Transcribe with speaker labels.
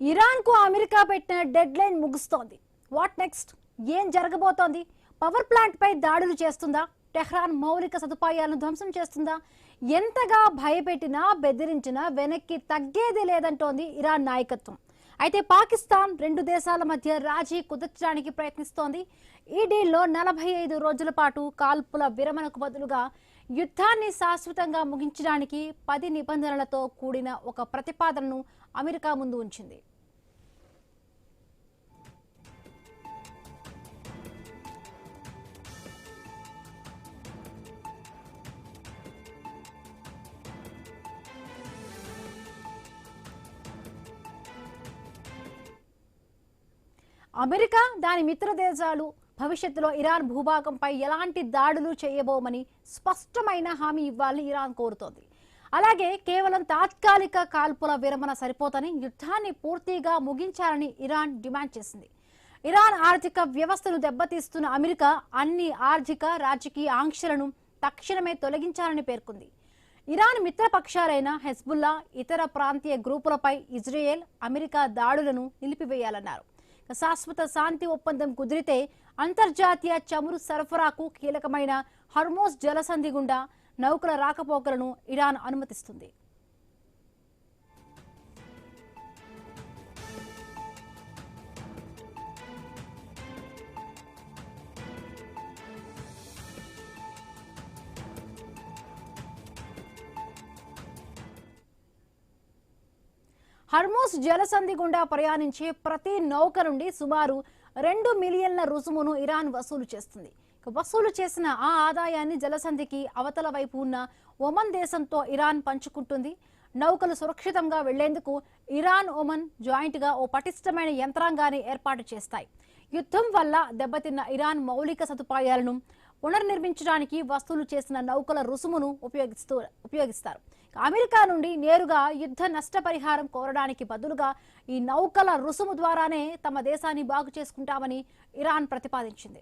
Speaker 1: Iran కు America పెట్టిన deadline ముగుస్తోంది. What next? ఏం జరగబోతోంది? పవర్ ప్లాంట్ పై దాడులు చేస్తుందా? టెహ్రాన్ మౌలిక సదుపాయాలను ధ్వంసం చేస్తుందా? ఎంతగా భయపెట్టినా బెదిరించినా వెనక్కి తగ్గేది లేదంటోంది ఇరాన్ నాయకత్వం. అయితే పాకిస్తాన్ రెండు దేశాల మధ్య రాజీ కుదర్చడానికి ప్రయత్నిస్తోంది. ఈ డీల్లో 45 రోజుల పాటు కాల్పుల విరమణకు బదులుగా యుద్ధాన్ని శాశ్వతంగా ముగించడానికి 10 నిబంధనలతో కూడిన ఒక ప్రతిపాదనను అమెరికా ముందు ఉంచింది. అమెరికా దాని మిత్ర దేశాలు భవిష్యత్తులో ఇరాన్ భూభాగంపై ఎలాంటి దాడులు చేయబోమని స్పష్టమైన హామీ ఇవ్వాలని ఇరాన్ కోరుతోంది. అలాగే కేవలం తాత్కాలిక కాల్పుల విరమణ సరిపోతని యుద్ధాన్ని పూర్తిగా ముగించాలని ఇరాన్ డిమాండ్ చేసింది. ఇరాన్ ఆర్థిక వ్యవస్థను దెబ్బతీస్తున్న అమెరికా అన్ని ఆర్థిక రాజకీయ ఆంక్షలను తక్షణమే తొలగించాలని పేర్కొంది. ఇరాన్ మిత్రపక్షాలైన హెజ్బుల్లా, ఇతర ప్రాంతీయ గ్రూపులపై ఇజ్రాయెల్, అమెరికా దాడులను నిలిపివేయాలన్నారు. శాశ్వత శాంతి ఒప్పందం కుదిరితే అంతర్జాతీయ చమురు సరఫరాకు కీలకమైన హర్మోజ్ జలసంధి గుండా నౌకల రాకపోకలను ఇరాన్ అనుమతిస్తుంది. హర్మోజ్ జలసంధి గుండా ప్రయాణించే ప్రతి నౌక నుండి సుమారు 2 మిలియన్ల రుసుమును ఇరాన్ వసూలు చేస్తుంది. వసూలు చేసిన ఆ ఆదాయాన్ని జలసంధికి అవతల వైపు ఉన్న ఒమన్ దేశంతో ఇరాన్ పంచుకుంటుంది. నౌకలు సురక్షితంగా వెళ్లేందుకు ఇరాన్, ఒమన్ జాయింట్ గా ఓ పటిష్టమైన యంత్రాంగాన్ని ఏర్పాటు చేస్తాయి. యుద్ధం వల్ల దెబ్బతిన్న ఇరాన్ మౌలిక సదుపాయాలను పునర్నిర్మించడానికి వసూలు చేసిన నౌకల రుసుమును ఉపయోగిస్తారు. అమెరికా నుండి నేరుగా యుద్ధ నష్టపరిహారం కోరడానికి బదులుగా ఈ నౌకల రుసుము ద్వారానే తమ దేశాన్ని బాగు చేసుకుంటామని ఇరాన్ ప్రతిపాదించింది.